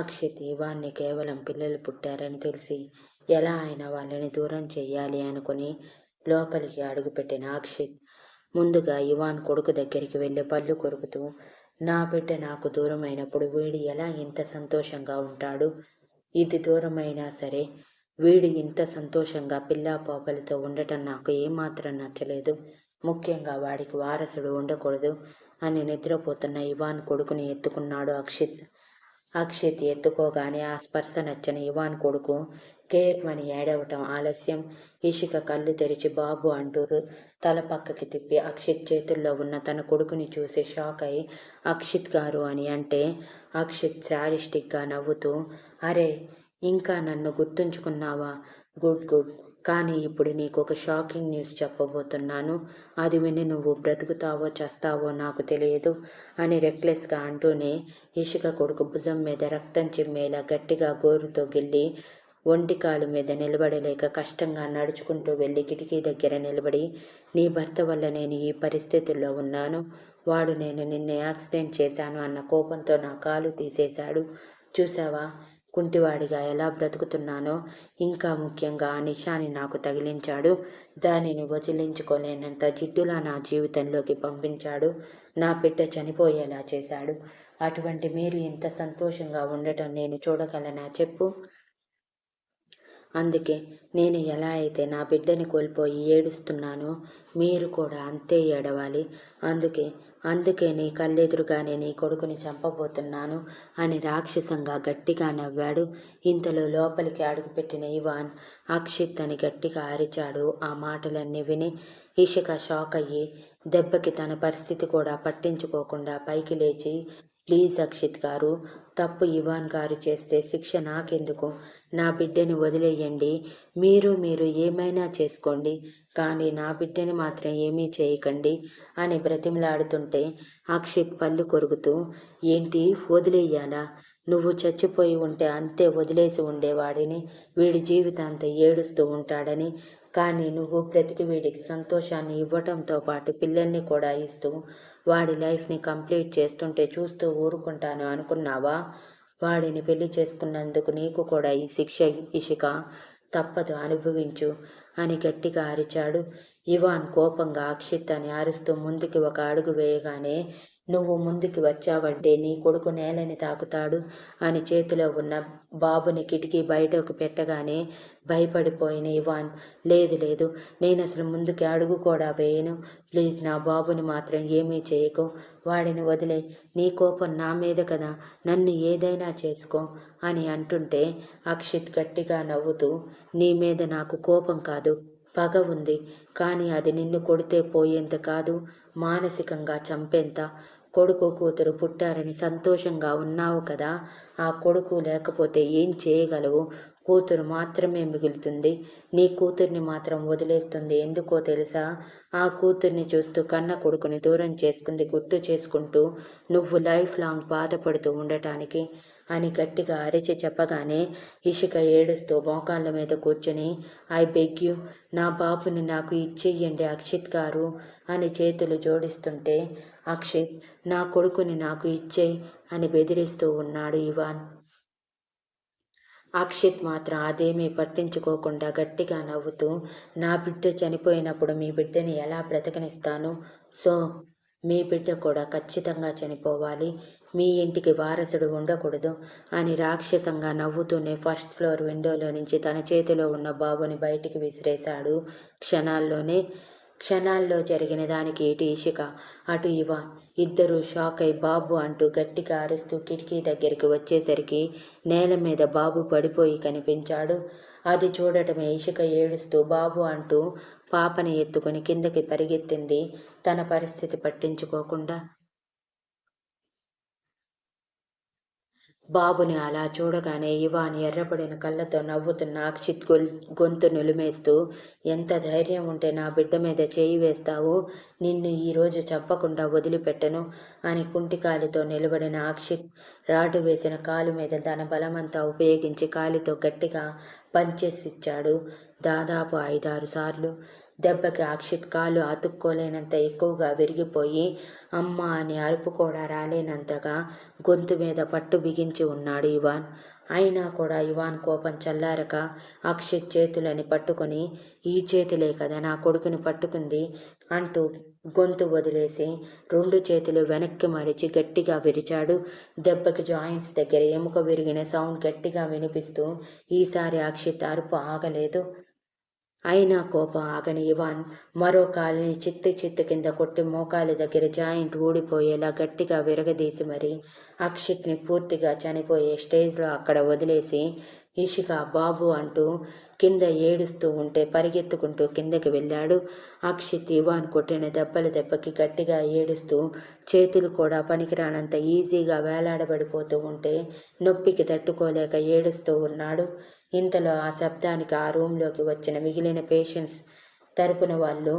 అక్షిత్ ఇవాన్ని కేవలం పిల్లలు పుట్టారని తెలిసి ఎలా అయినా వాళ్ళని దూరం చెయ్యాలి అనుకుని లోపలికి అడుగుపెట్టిన అక్షిత్ ముందుగా ఇవాన్ కొడుకు దగ్గరికి వెళ్ళి పళ్ళు కొరుకుతూ, నా బిడ్డ నాకు దూరమైనప్పుడు వీడు ఎలా ఇంత సంతోషంగా ఉంటాడు? ఇది దూరమైనా సరే వీడు ఇంత సంతోషంగా పిల్లా పాపలతో ఉండటం నాకు ఏమాత్రం నచ్చలేదు. ముఖ్యంగా వాడికి వారసుడు ఉండకూడదు అని నిద్రపోతున్న ఇవాన్ కొడుకుని ఎత్తుకున్నాడు అక్షిత్. అక్షిత్ ఎత్తుకోగానే ఆ స్పర్శ నచ్చని ఇవాన్ కొడుకు కేర్మని ఏడవటం ఆలస్యం. ఇషిక కళ్ళు తెరిచి బాబు అంటూ తల పక్కకి తిప్పి అక్షిత్ చేతుల్లో ఉన్న తన కొడుకుని చూసి షాక్ అయి అక్షిత్ గారు అని అంటే అక్షిత్ శాడిస్టిక్గా నవ్వుతూ, అరే ఇంకా నన్ను గుర్తుంచుకున్నావా? Good good. కానీ ఇప్పుడు నీకు ఒక షాకింగ్ న్యూస్ చెప్పబోతున్నాను. అది విని నువ్వు బ్రతుకుతావో చస్తావో నాకు తెలియదు అని రెక్లెస్గా అంటూనే ఇషిక కొడుకు భుజం మీద రక్తం చిమ్మేలా గట్టిగా గోరుతో గిల్లి ఒంటికాలు మీద నిలబడలేక కష్టంగా నడుచుకుంటూ వెళ్ళి కిటికీ దగ్గర నిలబడి, నీ భర్త వల్ల నేను ఈ పరిస్థితుల్లో ఉన్నాను. వాడు నేను నిన్న యాక్సిడెంట్ చేశాను అన్న కోపంతో నా కాలు తీసేశాడు. చూసావా కుంటివాడిగా ఎలా బ్రతుకుతున్నానో? ఇంకా ముఖ్యంగా ఆ నిషాని నాకు తగిలించాడు. దానిని వదిలించుకోలేనంత జిడ్డులా నా జీవితంలోకి పంపించాడు. నా బిడ్డ చనిపోయేలా చేశాడు. అటువంటి మీరు ఇంత సంతోషంగా ఉండటం నేను చూడగలనా చెప్పు? అందుకే నేను ఎలా అయితే నా బిడ్డని కోల్పోయి ఏడుస్తున్నానో మీరు కూడా అంతే ఏడవాలి. అందుకే నీ కళ్ళెదురుగానే నీ కొడుకుని చంపబోతున్నాను అని రాక్షసంగా గట్టిగా నవ్వాడు. ఇంతలో లోపలికి అడుగుపెట్టిన ఇవాన్ అక్షిత్ అని గట్టిగా అరిచాడు. ఆ మాటలన్నీ విని ఇషిక షాక్ అయ్యి దెబ్బకి తన పరిస్థితి కూడా పట్టించుకోకుండా పైకి లేచి, ప్లీజ్ అక్షిత్ గారు, తప్పు ఇవాన్ గారు చేస్తే శిక్ష నాకెందుకు? నా బిడ్డని వదిలేయండి. మీరు ఏమైనా చేసుకోండి, కానీ నా బిడ్డని మాత్రం ఏమీ చేయకండి అని బ్రతిమలాడుతుంటే అక్షిత్ పళ్ళు కొరుకుతూ, ఏంటి వదిలేయాలా? నువ్వు చచ్చిపోయి ఉంటే అంతే వదిలేసి ఉండేవాడిని. వీడి జీవితాంతం ఏడుస్తూ ఉంటాడని. కానీ నువ్వు బ్రతికి వీడికి సంతోషాన్ని ఇవ్వటంతో పాటు పిల్లల్ని కూడా ఇస్తూ వాడి లైఫ్ని కంప్లీట్ చేస్తుంటే చూస్తూ ఊరుకుంటాను అనుకున్నావా? వాడిని పెళ్లి చేసుకున్నందుకు నీకు కూడా ఈ శిక్ష ఇషిక. తప్పదు, అనుభవించు అని గట్టిగా అరిచాడు. ఇవాన్ కోపంగా అక్షిత్ అని అరుస్తూ ముందుకి ఒక అడుగు వేయగానే, నువ్వు ముందుకి వచ్చావంటే నీ కొడుకు నేలని తాకుతాడు అని చేతిలో ఉన్న బాబుని కిటికీ బయటకు పెట్టగానే భయపడిపోయిన ఇవాన్, లేదు నేను అసలు ముందుకి అడుగు కూడా వేయను. ప్లీజ్ నా బాబుని మాత్రం ఏమీ చేయకు. వాడిని వదిలే. నీ కోపం నా మీద కదా, నన్ను ఏదైనా చేసుకో అని అంటుంటే అక్షిత్ గట్టిగా నవ్వుతూ, నీ మీద నాకు కోపం కాదు, పగ ఉంది. కానీ అది నిన్ను కొడితే పోయేంత కాదు, మానసికంగా చంపేంత. కొడుకు కూతురు పుట్టారని సంతోషంగా ఉన్నావు కదా, ఆ కొడుకు లేకపోతే ఏం చేయగలవు? కూతురు మాత్రమే మిగులుతుంది. నీ కూతుర్ని మాత్రం వదిలేస్తుంది. ఎందుకో తెలుసా? ఆ కూతుర్ని చూస్తూ కన్న కొడుకుని దూరం చేసుకుంది గుర్తు చేసుకుంటూ నువ్వు లైఫ్ లాంగ్ బాధపడుతూ ఉండటానికి అని గట్టిగా అరిచి చెప్పగానే ఇషిక ఏడుస్తూ మోకాళ్ళ మీద కూర్చొని, ఐ బెగ్ యూ, నా బాబుని నాకు ఇచ్చేయండి అక్షిత్ గారు అని చేతులు జోడిస్తుంటే అక్షిత్, నా కొడుకుని నాకు ఇచ్చేయి అని బెదిరిస్తూ ఉన్నాడు ఇవాన్. అక్షిత్ మాత్రం అదేమీ పట్టించుకోకుండా గట్టిగా నవ్వుతూ, నా బిడ్డ చనిపోయినప్పుడు మీ బిడ్డని ఎలా బ్రతకనిస్తాను? సో మీ బిడ్డ కూడా ఖచ్చితంగా చనిపోవాలి. మీ ఇంటికి వారసుడు ఉండకూడదు అని రాక్షసంగా నవ్వుతూనే ఫస్ట్ ఫ్లోర్ విండోలో నుంచి తన చేతిలో ఉన్న బాబుని బయటికి విసిరేశాడు. క్షణాల్లో జరిగిన దానికి ఇటు ఇషిక, అటు ఇవాన్ ఇద్దరూ షాక్ అయి బాబు అంటూ గట్టిగా అరుస్తూ కిటికీ దగ్గరికి వచ్చేసరికి నేల మీద బాబు పడిపోయి కనిపించాడు. అది చూడటమే ఇషిక ఏడుస్తూ బాబు అంటూ పాపని ఎత్తుకుని కిందకి పరిగెత్తింది, తన పరిస్థితి పట్టించుకోకుండా. బాబుని అలా చూడగానే ఇవాన్ ఎర్రబడిన కళ్ళతో నవ్వుతున్న అక్షిత్ గొంతు నులిమేస్తూ, ఎంత ధైర్యం ఉంటే నా బిడ్డ మీద చేయి వేస్తావు? నిన్ను ఈరోజు చంపకుండా వదిలిపెట్టను అని కుంటికాలితో నిలబడిన అక్షిత్ రాడ్డు వేసిన కాలు మీద తన బలమంతా ఉపయోగించి కాలితో గట్టిగా పంచెస్ ఇచ్చాడు. దాదాపు 5-6 సార్లు. దెబ్బకి అక్షిత్ కాలు అతుక్కోలేనంత ఎక్కువగా విరిగిపోయి అమ్మ అని అరుపు కూడా రాలేనంతగా గొంతు మీద పట్టు బిగించి ఉన్నాడు ఇవాన్. అయినా కూడా ఇవాన్ కోపం చల్లారక అక్షిత్ చేతులని పట్టుకొని, ఈ చేతులే కదా నా కొడుకుని పట్టుకుంది అంటూ గొంతు వదిలేసి 2 చేతులు వెనక్కి మడిచి గట్టిగా విరిచాడు. దెబ్బకి జాయింట్స్ దగ్గర ఎముక విరిగిన సౌండ్ గట్టిగా వినిపిస్తూ ఈసారి అక్షిత్ అరుపు ఆగలేదు. అయినా కోపం ఆగని ఇవాన్ మరో కాలిని చిత్తు కింద కొట్టి మోకాలి దగ్గర జాయింట్ ఊడిపోయేలా గట్టిగా విరగదీసి మరి అక్షిత్ని పూర్తిగా చనిపోయే స్టేజ్లో అక్కడ వదిలేసి ఇషిక బాబు అంటూ కింద ఏడుస్తూ ఉంటే పరిగెత్తుకుంటూ కిందకి వెళ్ళాడు. అక్షిత్ ఇవాన్ కొట్టిన దెబ్బకి గట్టిగా ఏడుస్తూ చేతులు కూడా పనికిరానంత ఈజీగా వేలాడబడిపోతూ ఉంటే నొప్పికి తట్టుకోలేక ఏడుస్తూ ఉన్నాడు. ఇంతలో ఆ శబ్దానికి ఆ రూంలోకి వచ్చిన మిగిలిన పేషెంట్స్ తరపున వాళ్ళు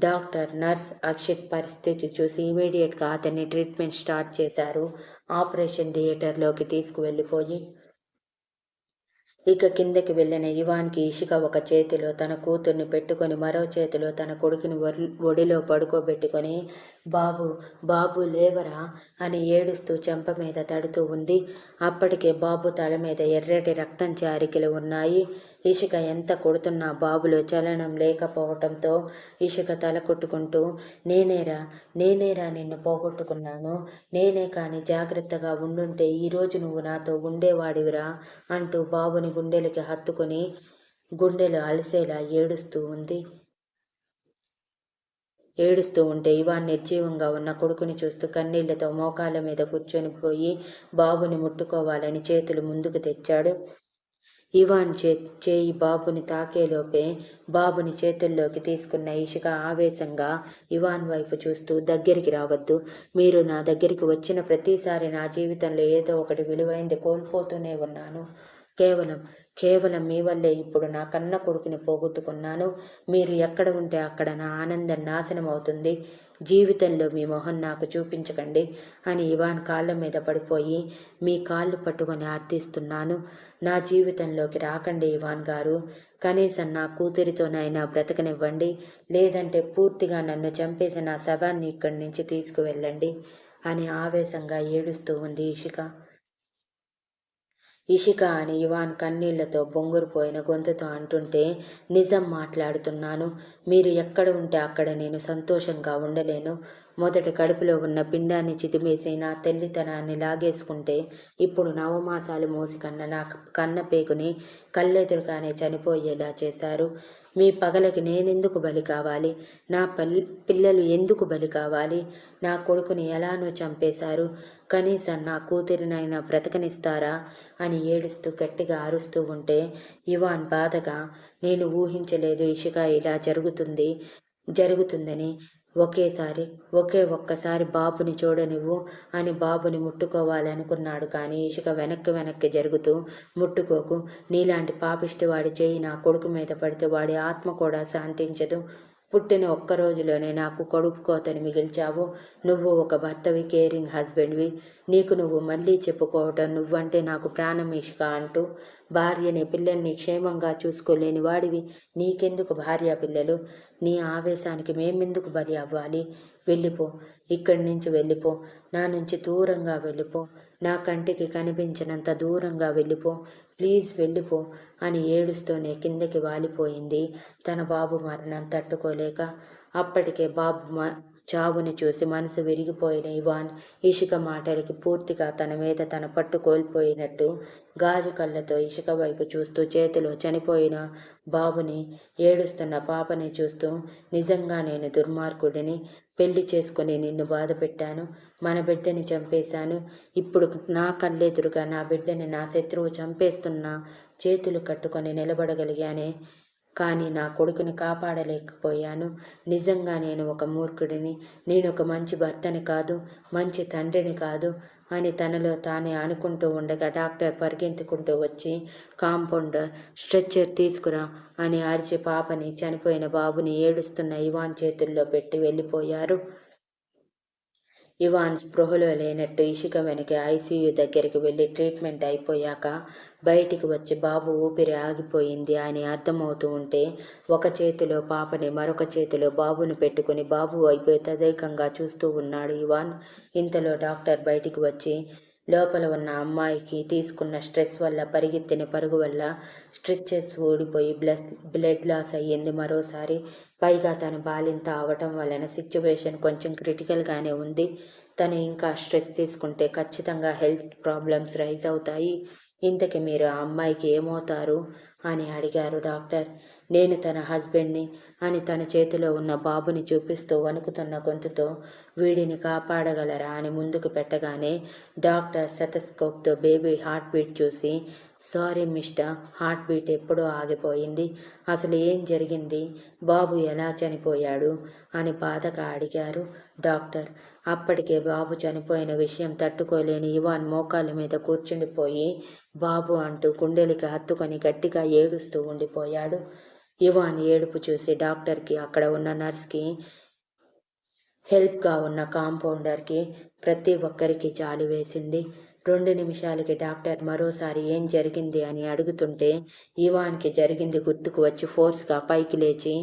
డాక్టర్, నర్స్ అక్షిత్ పరిస్థితి చూసి ఇమీడియట్గా అతన్ని ట్రీట్మెంట్ స్టార్ట్ చేశారు. ఆపరేషన్ థియేటర్లోకి తీసుకువెళ్ళిపోయి ఇక కిందకి వెళ్ళిన ఇవాన్కి ఇషిక ఒక చేతిలో తన కూతుర్ని పెట్టుకొని మరో చేతిలో తన కొడుకుని ఒడిలో పడుకోబెట్టుకొని బాబు బాబు లేవరా అని ఏడుస్తూ చెంప మీద తడుతూ ఉంది. అప్పటికే బాబు తల మీద ఎర్రటి రక్తం చారికలు ఉన్నాయి. ఇషిక ఎంత కొడుతున్నా బాబులో చలనం లేకపోవటంతో ఇషిక తల కొట్టుకుంటూ నేనేరా నిన్ను పోగొట్టుకున్నాను. నేనే కాని జాగ్రత్తగా ఉండుంటే ఈరోజు నువ్వు నాతో ఉండేవాడివిరా అంటూ బాబుని గుండెలకి హత్తుకొని గుండెలు అలసేలా ఏడుస్తూ ఉంటే ఇవాన్ నిర్జీవంగా ఉన్న కొడుకుని చూస్తూ కన్నీళ్లతో మోకాళ్ళ మీద కూర్చొని పోయి బాబుని ముట్టుకోవాలని చేతులు ముందుకు తెచ్చాడు. ఇవాన్ చేయి బాబుని తాకేలోపే బాబుని చేతుల్లోకి తీసుకున్న ఇషిక ఆవేశంగా ఇవాన్ వైపు చూస్తూ దగ్గరికి రావద్దు. మీరు నా దగ్గరికి వచ్చిన ప్రతిసారి నా జీవితంలో ఏదో ఒకటి విలువైంది కోల్పోతూనే ఉన్నాను. కేవలం మీ వల్లే ఇప్పుడు నా కన్న కొడుకుని పోగొట్టుకున్నాను. మీరు ఎక్కడ ఉంటే అక్కడ నా ఆనందం నాశనం అవుతుంది. జీవితంలో మీ మొహం నాకు చూపించకండి అని ఇవాన్ కాళ్ళ మీద పడిపోయి మీ కాళ్ళు పట్టుకొని అర్థిస్తున్నాను. నా జీవితంలోకి రాకండి ఇవాన్ గారు. కనీసం నా కూతురితోనైనా బ్రతకనివ్వండి. లేదంటే పూర్తిగా నన్ను చంపేసి నా శవాన్ని ఇక్కడి నుంచి తీసుకువెళ్ళండి అని ఆవేశంగా ఏడుస్తూ ఉంది ఇషిక అని ఇవాన్ కన్నీళ్లతో బొంగురుపోయిన గొంతుతో అంటుంటే నిజం మాట్లాడుతున్నాను. మీరు ఎక్కడ ఉంటే అక్కడ నేను సంతోషంగా ఉండలేను. మొదట కడుపులో ఉన్న పిండాన్ని చిదిమేసి నా తల్లితనాన్ని లాగేసుకుంటే ఇప్పుడు నవమాసాలు మోసి కన్న నా కన్న పేగుని కళ్ళెదురుగానే చనిపోయేలా చేశారు. మీ పగలకి నేనెందుకు బలి కావాలి? నా పిల్లలు ఎందుకు బలి కావాలి? నా కొడుకుని ఎలానో చంపేశారు. కనీసం నా కూతురినైనా బ్రతకనిస్తారా అని ఏడుస్తూ గట్టిగా అరుస్తూ ఉంటే ఇవాన్ బాధగా నేను ఊహించలేదు ఇషిక ఇలా జరుగుతుందని. ఒకే ఒక్కసారి బాబుని చూడనివ్వు అని బాబుని ముట్టుకోవాలనుకున్నాడు. కానీ ఇషిక వెనక్కి జరుగుతూ ముట్టుకోకు. నీలాంటి పాపిష్టి వాడి చేయి నా కొడుకు మీద పడితే వాడి ఆత్మ కూడా శాంతించదు. పుట్టిన ఒక్క రోజులోనే నాకు కడుపు కోతని మిగిల్చావు. నువ్వు ఒక భర్తవి, కేరింగ్ హస్బెండ్వి. నీకు నువ్వు మళ్ళీ చెప్పుకోవటం నువ్వంటే నాకు ప్రాణం ఇషిక అంటూ భార్యని పిల్లల్ని క్షేమంగా చూసుకోలేని వాడివి. నీకెందుకు భార్య పిల్లలు? నీ ఆవేశానికి మేమెందుకు బలి అవ్వాలి? వెళ్ళిపో, ఇక్కడి నుంచి వెళ్ళిపో. నా నుంచి దూరంగా వెళ్ళిపో. నా కంటికి కనిపించినంత దూరంగా వెళ్ళిపో. ప్లీజ్ వెళ్ళిపో అని ఏడుస్తూనే కిందకి వాలిపోయింది తన బాబు మరణం తట్టుకోలేక. అప్పటికే బాబు చావుని చూసి మనసు విరిగిపోయిన ఇవాన్ ఇషిక మాటలకి పూర్తిగా తన మీద తన పట్టు కోల్పోయినట్టు గాజు కళ్ళతో ఇషిక వైపు చూస్తూ చేతిలో చనిపోయిన బాబుని ఏడుస్తున్న పాపని చూస్తూ నిజంగా నేను దుర్మార్గుడిని. పెళ్లి చేసుకుని నిన్ను బాధ పెట్టాను. మన బిడ్డని చంపేశాను. ఇప్పుడు నా కళ్ళెదురుగా నా బిడ్డని నా శత్రువు చంపేస్తున్నా చేతులు కట్టుకొని నిలబడగలిగానే కానీ నా కొడుకుని కాపాడలేకపోయాను. నిజంగా నేను ఒక మూర్ఖుడిని. నేను ఒక మంచి భర్తని కాదు, మంచి తండ్రిని కాదు అని తనలో తానే అనుకుంటూ ఉండగా డాక్టర్ పరిగెత్తుకుంటూ వచ్చి కాంపౌండర్ స్ట్రెచ్చర్ తీసుకురా అని అరిచి పాపని చనిపోయిన బాబుని ఏడుస్తున్న ఇవాన్ చేతుల్లో పెట్టి వెళ్ళిపోయారు. ఇవాన్ స్పృహలో లేనట్టు ఇషిక వెనక ఐసీయూ దగ్గరికి వెళ్ళి ట్రీట్మెంట్ అయిపోయాక బయటికి వచ్చి బాబు ఊపిరి ఆగిపోయింది అని అర్థమవుతూ ఉంటే ఒక చేతిలో పాపని మరొక చేతిలో బాబుని పెట్టుకుని బాబు వైపు తదేకంగా చూస్తూ ఉన్నాడు ఇవాన్. ఇంతలో డాక్టర్ బయటికి వచ్చి లోపల ఉన్న అమ్మాయికి తీసుకున్న స్ట్రెస్ వల్ల పరిగెత్తిన పరుగు వల్ల స్ట్రిచెస్ ఊడిపోయి బ్లడ్ లాస్ అయ్యింది మరోసారి. పైగా తను బాలింత అవటం వలన సిచ్యువేషన్ కొంచెం క్రిటికల్గానే ఉంది. తను ఇంకా స్ట్రెస్ తీసుకుంటే ఖచ్చితంగా హెల్త్ ప్రాబ్లమ్స్ రైజ్ అవుతాయి. ఇంతకి మీరు ఆ అమ్మాయికి ఏమవుతారు అని అడిగారు డాక్టర్. నేను తన హస్బెండ్ని అని తన చేతిలో ఉన్న బాబుని చూపిస్తూ వణుకుతున్న గొంతుతో వీడిని కాపాడగలరా అని ముందుకు పెట్టగానే డాక్టర్ స్టెతస్కోప్తో బేబీ హార్ట్ బీట్ చూసి సారీ మిస్టర్, హార్ట్ బీట్ ఎప్పుడో ఆగిపోయింది. అసలు ఏం జరిగింది, బాబు ఎలా చనిపోయాడు అని బాధగా అడిగారు డాక్టర్. అప్పటికే బాబు చనిపోయిన విషయం తట్టుకోలేని ఇవాన్ మోకాళ్ళ మీద కూర్చుండిపోయి బాబు అంటూ గుండెలకి హత్తుకొని గట్టిగా ఏడుస్తూ ఉండిపోయాడు. ఇవాన్ ఏడుపు చూసి డాక్టర్కి, అక్కడ ఉన్న నర్స్కి, హెల్ప్గా ఉన్న కాంపౌండర్కి ప్రతి ఒక్కరికి జాలి వేసింది. 2 నిమిషాలకి డాక్టర్ మరోసారి ఏం జరిగింది అని అడుగుతుంటే ఇవాన్కి జరిగింది గుర్తుకు వచ్చి ఫోర్స్గా పైకి లేచి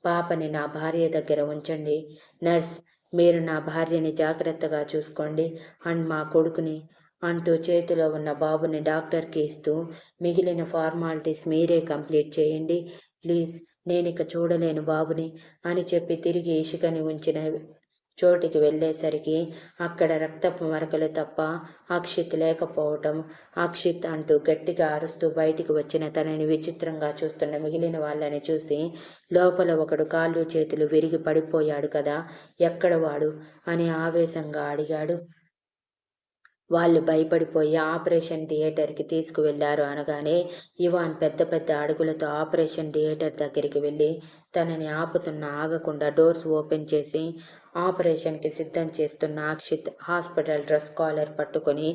పాపని నా భార్య దగ్గర ఉంచండి నర్స్, మీరు నా భార్యని జాగ్రత్తగా చూసుకోండి అండ్ మా కొడుకుని అంటూ చేతిలో ఉన్న బాబుని డాక్టర్కి ఇస్తూ మిగిలిన ఫార్మాలిటీస్ మీరే కంప్లీట్ చేయండి ప్లీజ్, నేనిక చూడలేను బాబుని అని చెప్పి తిరిగి ఇషికని ఉంచిన చోటికి వెళ్ళేసరికి అక్కడ రక్తపు మరకలు తప్ప అక్షిత్ లేకపోవటం. అక్షిత్ అంటూ గట్టిగా అరుస్తూ బయటికి వచ్చిన తనని విచిత్రంగా చూస్తున్న మిగిలిన వాళ్ళని చూసి లోపల ఒకడు కాళ్ళు చేతులు విరిగి పడిపోయాడు కదా, ఎక్కడ వాడు అని ఆవేశంగా అడిగాడు. వాళ్ళు భయపడిపోయి ఆపరేషన్ థియేటర్కి తీసుకువెళ్లారు అనగానే ఇవాన్ పెద్ద పెద్ద అడుగులతో ఆపరేషన్ థియేటర్ దగ్గరికి వెళ్ళి తనని ఆగకుండా డోర్స్ ఓపెన్ చేసి ఆపరేషన్కి సిద్ధం చేస్తున్న అక్షిత్ హాస్పిటల్ డ్రెస్ కాలర్ పట్టుకొని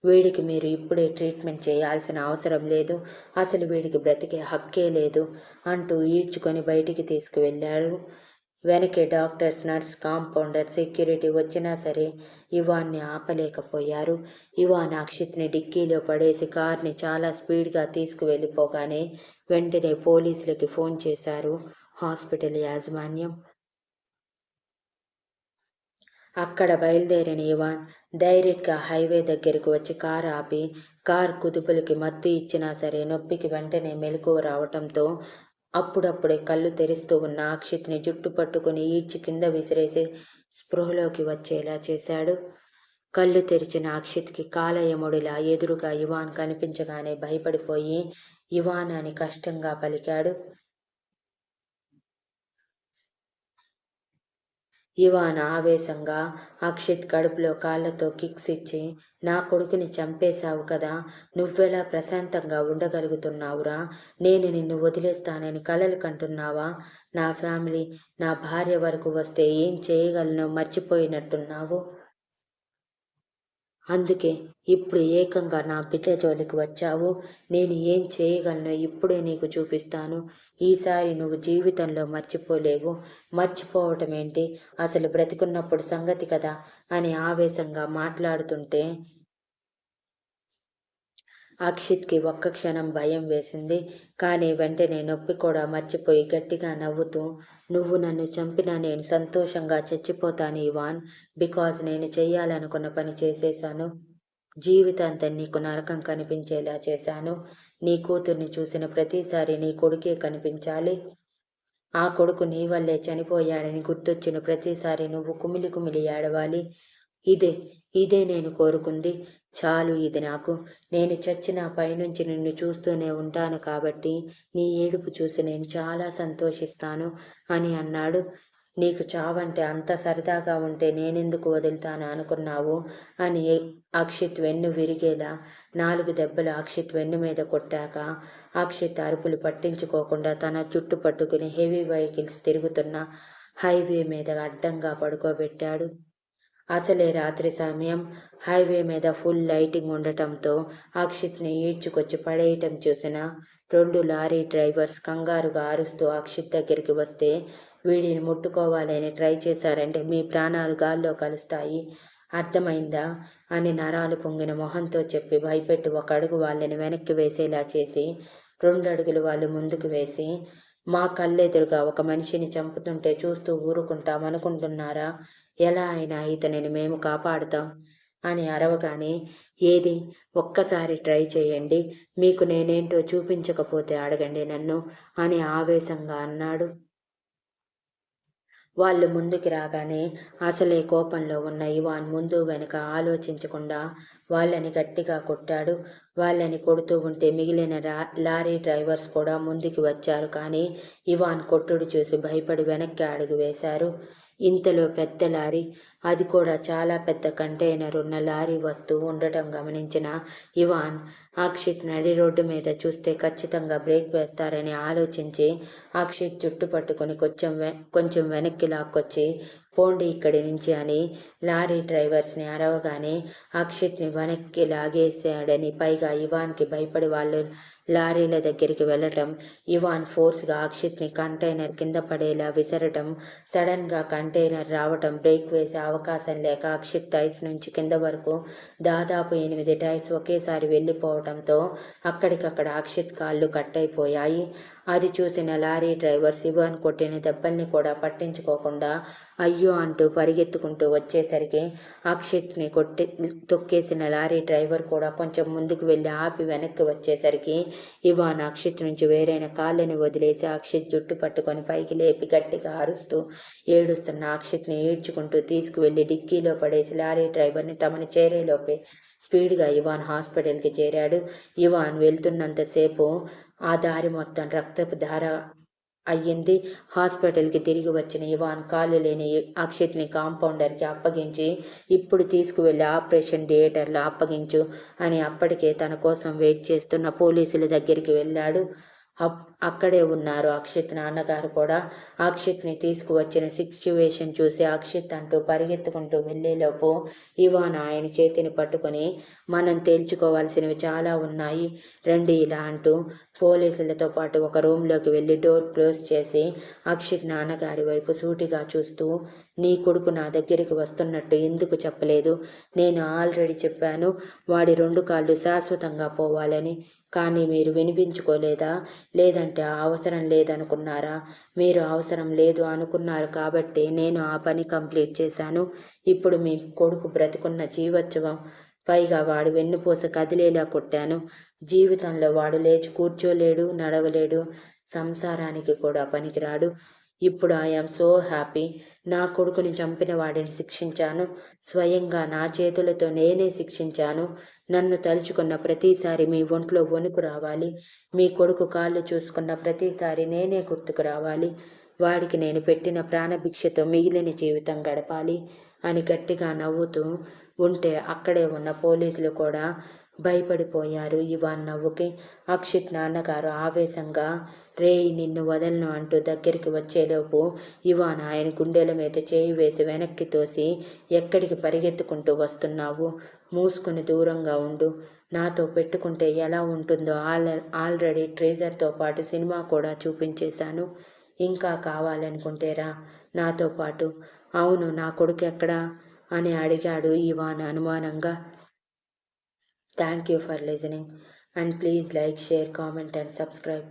వీడికి మీరు ఇప్పుడే ట్రీట్మెంట్ చేయాల్సిన అవసరం లేదు, అసలు వీడికి బ్రతికే హక్కే లేదు అంటూ ఈడ్చుకొని బయటికి తీసుకువెళ్ళారు. వెనకే డాక్టర్స్, నర్స్, కాంపౌండర్, సెక్యూరిటీ వచ్చినా సరే ఇవాన్ని ఆపలేకపోయారు. ఇవాన్ అక్షిత్ని డిక్కీలో పడేసి కార్ని చాలా స్పీడ్గా తీసుకువెళ్ళిపోగానే వెంటనే పోలీసులకి ఫోన్ చేశారు హాస్పిటల్ యాజమాన్యం. అక్కడ బయలుదేరిన ఇవాన్ డైరెక్ట్గా హైవే దగ్గరికి వచ్చి కారు ఆపి కారు కుదుపులకి మత్తు ఇచ్చినా సరే నొప్పికి వెంటనే మెలకువ రావటంతో అప్పుడప్పుడే కళ్ళు తెరుస్తూ ఉన్న అక్షిత్ని జుట్టు పట్టుకుని ఈడ్చి కింద విసిరేసి స్పృహలోకి వచ్చేలా చేశాడు. కళ్ళు తెరిచిన అక్షిత్కి కాలయముడిలా ఎదురుగా ఇవాన్ కనిపించగానే భయపడిపోయి ఇవాన్ అని కష్టంగా పలికాడు. ఇవాన్ ఆవేశంగా అక్షిత్ కడుపులో కాళ్ళతో కిక్స్ ఇచ్చి నా కొడుకుని చంపేశావు కదా, నువ్వెలా ప్రశాంతంగా ఉండగలుగుతున్నావురా, నేను నిన్ను వదిలేస్తానని కలలు కంటున్నావా, నా ఫ్యామిలీ నా భార్య వరకు వస్తే ఏం చేయగలనో మర్చిపోయినట్టున్నావు, అందుకే ఇప్పుడు ఏకంగా నా బిడ్డ జోలికి వచ్చావు, నేను ఏం చేయగలనో ఇప్పుడే నీకు చూపిస్తాను, ఈసారి నువ్వు జీవితంలో మర్చిపోలేవు, మర్చిపోవటం ఏంటి, అసలు బ్రతికున్నప్పుడు సంగతి కదా అని ఆవేశంగా మాట్లాడుతుంటే అక్షిత్కి ఒక్క క్షణం భయం వేసింది. కానీ వెంటనే నొప్పి కూడా మర్చిపోయి గట్టిగా నవ్వుతూ నువ్వు నన్ను చంపినా నేను సంతోషంగా చచ్చిపోతాను ఇవాన్, బికాజ్ నేను చెయ్యాలనుకున్న పని చేసేశాను, జీవితాంతం నీకు నరకం కనిపించేలా చేశాను, నీ కూతుర్ని చూసిన ప్రతిసారి నీ కొడుకే కనిపించాలి, ఆ కొడుకు నీ వల్లే చనిపోయాడని గుర్తొచ్చిన ప్రతిసారి నువ్వు కుమిలి కుమిలి ఏడవాలి, ఇదే నేను కోరుకుంది, చాలు ఇది నాకు, నేను చచ్చిన పైనుంచి నిన్ను చూస్తూనే ఉంటాను కాబట్టి నీ ఏడుపు చూసి నేను చాలా సంతోషిస్తాను అని అన్నాడు. నీకు చావంటే అంత సరదాగా ఉంటే నేనెందుకు వదులుతాను అనుకున్నావు అని అక్షిత్ వెన్ను విరిగేలా 4 దెబ్బలు అక్షిత్ వెన్ను మీద కొట్టాక అక్షిత్ అరుపులు పట్టించుకోకుండా తన జుట్టు పట్టుకుని హెవీ వెహికల్స్ తిరుగుతున్న హైవే మీద అడ్డంగా పడుకోబెట్టాడు. అసలే రాత్రి సమయం, హైవే మీద ఫుల్ లైటింగ్ ఉండటంతో అక్షిత్ని ఈడ్చుకొచ్చి పడేయటం చూసిన 2 లారీ డ్రైవర్స్ కంగారుగా అరుస్తూ అక్షిత్ దగ్గరికి వస్తే వీడిని ముట్టుకోవాలని ట్రై చేశారంటే మీ ప్రాణాలు గాల్లో కలుస్తాయి అర్థమైందా అని నరాలు పొంగిన మొహంతో చెప్పి భయపెట్టి ఒక అడుగు వాళ్ళని వెనక్కి వేసేలా చేసి 2 అడుగులు వాళ్ళు ముందుకు వేసి, మా కళ్ళెదురుగా ఒక మనిషిని చంపుతుంటే చూస్తూ ఊరుకుంటామనుకుంటున్నారా? ఎలా అయినా ఇతనిని మేము కాపాడుతాం అని అరవగానే, ఏది ఒక్కసారి ట్రై చేయండి, మీకు నేనేంటో చూపించకపోతే అడగండి నన్ను అని ఆవేశంగా అన్నాడు. వాళ్ళు ముందుకి రాగానే అసలే కోపంలో ఉన్న ఇవాన్ ముందు వెనుక ఆలోచించకుండా వాళ్ళని గట్టిగా కొట్టాడు. వాళ్ళని కొడుతూ ఉంటే మిగిలిన లారీ డ్రైవర్స్ కూడా ముందుకి వచ్చారు. కానీ ఇవాన్ కొట్టుడు చూసి భయపడి వెనక్కి అడుగు వేశారు. ఇంతలో పెద్ద లారీ, అది కూడా చాలా పెద్ద కంటైనర్ ఉన్న లారీ వస్తూ ఉండటం గమనించిన ఇవాన్ అక్షిత్ నడి రోడ్డు మీద చూస్తే ఖచ్చితంగా బ్రేక్ వేస్తారని ఆలోచించి అక్షిత్ జుట్టు పట్టుకుని కొంచెం వెనక్కి లాక్కొచ్చి, పోండి ఇక్కడి నుంచి అని లారీ డ్రైవర్స్ని అరవగానే అక్షిత్ని వెనక్కి లాగేశాడని, పైగా ఇవాన్కి భయపడి వాళ్ళు లారీల దగ్గరికి వెళ్ళటం, ఇవాన్ ఫోర్స్గా అక్షిత్ని కంటైనర్ కింద పడేలా విసరటం, సడన్గా కంటైనర్ రావటం, బ్రేక్ వేసే అవకాశం లేక అక్షిత్ టైర్స్ నుంచి కింద వరకు దాదాపు 8 టైర్స్ ఒకేసారి వెళ్ళిపోవటంతో అక్కడికక్కడ అక్షిత్ కాళ్ళు కట్టయిపోయాయి. అది చూసిన లారీ డ్రైవర్ ఇవాన్ కొట్టిన దెబ్బల్ని కూడా పట్టించుకోకుండా అయ్యో అంటూ పరిగెత్తుకుంటూ వచ్చేసరికి అక్షిత్ని తొక్కేసిన లారీ డ్రైవర్ కూడా కొంచెం ముందుకు వెళ్ళి ఆపి వెనక్కి వచ్చేసరికి ఇవాన్ అక్షిత్ నుంచి వేరైన కాళ్ళని వదిలేసి అక్షిత్ జుట్టు పట్టుకొని పైకి లేపి గట్టిగా అరుస్తూ ఏడుస్తున్న అక్షిత్ని ఈడ్చుకుంటూ తీసుకువెళ్ళి డిక్కీలో పడేసి లారీ డ్రైవర్ని తమని చేరేలోపే స్పీడ్గా ఇవాన్ హాస్పిటల్కి చేరాడు. ఇవాన్ వెళ్తున్నంతసేపు ఆ దారి మొత్తం రక్తపు ధార అయ్యింది. హాస్పిటల్కి తిరిగి వచ్చిన ఇవాన్ కాళ్ళు లేని అక్షిత్ని కాంపౌండర్కి అప్పగించి, ఇప్పుడు తీసుకువెళ్ళి ఆపరేషన్ థియేటర్లో అప్పగించు అని అప్పటికే తన కోసం వెయిట్ చేస్తున్న పోలీసుల దగ్గరికి వెళ్ళాడు. అక్కడే ఉన్నారు అక్షిత్ నాన్నగారు కూడా. అక్షిత్ని తీసుకువచ్చిన సిచ్యువేషన్ చూసి అక్షిత్ అంటూ పరిగెత్తుకుంటూ వెళ్ళేలోపు ఇవాన్ ఆయన చేతిని పట్టుకొని, మనం తేల్చుకోవాల్సినవి చాలా ఉన్నాయి రండి ఇలా అంటూ పోలీసులతో పాటు ఒక రూమ్లోకి వెళ్ళి డోర్ క్లోజ్ చేసి అక్షిత్ నాన్నగారి వైపు సూటిగా చూస్తూ, నీ కొడుకు నా దగ్గరికి వస్తున్నట్టు ఎందుకు చెప్పలేదు? నేను ఆల్రెడీ చెప్పాను వాడి 2 కాళ్ళు శాశ్వతంగా పోవాలని. కానీ మీరు వినిపించుకోలేదా? లేదంటే అవసరం లేదనుకున్నారా? మీరు అవసరం లేదు అనుకున్నారు కాబట్టి నేను ఆ పని కంప్లీట్ చేశాను. ఇప్పుడు మీ కొడుకు బ్రతుకున్న జీవోత్సవం. పైగా వాడు వెన్నుపూస కదిలేలా కొట్టాను. జీవితంలో వాడు లేచి కూర్చోలేడు, నడవలేడు, సంసారానికి కూడా పనికిరాడు. ఇప్పుడు ఐఆమ్ సో హ్యాపీ. నా కొడుకుని చంపిన వాడిని శిక్షించాను. స్వయంగా నా చేతులతో నేనే శిక్షించాను. నన్ను తలుచుకున్న ప్రతిసారి మీ ఒంట్లో వణుకు రావాలి. మీ కొడుకు కాళ్ళు చూసుకున్న ప్రతిసారి నేనే గుర్తుకు రావాలి. వాడికి నేను పెట్టిన ప్రాణభిక్షతో మిగిలిన జీవితం గడపాలి అని గట్టిగా నవ్వుతూ ఉంటే అక్కడే ఉన్న పోలీసులు కూడా భయపడిపోయారు ఇవాన్ నవ్వుకి. అక్షిత్ నాన్నగారు ఆవేశంగా, రేయ్ నిన్ను వదలను అంటూ దగ్గరికి వచ్చేలోపు ఇవాన్ ఆయన గుండెల మీద చేయి వేసి వెనక్కి తోసి, ఎక్కడికి పరిగెత్తుకుంటూ వస్తున్నావు? మూసుకుని దూరంగా ఉండు. నాతో పెట్టుకుంటే ఎలా ఉంటుందో ఆల్రెడీ ట్రేజర్తో పాటు సినిమా కూడా చూపించేశాను. ఇంకా కావాలనుకుంటేరా నాతో పాటు. అవును, నా కొడుకు ఎక్కడా అని అడిగాడు ఇవాన్ అనుమానంగా. Thank you for listening and please like, share, comment and subscribe.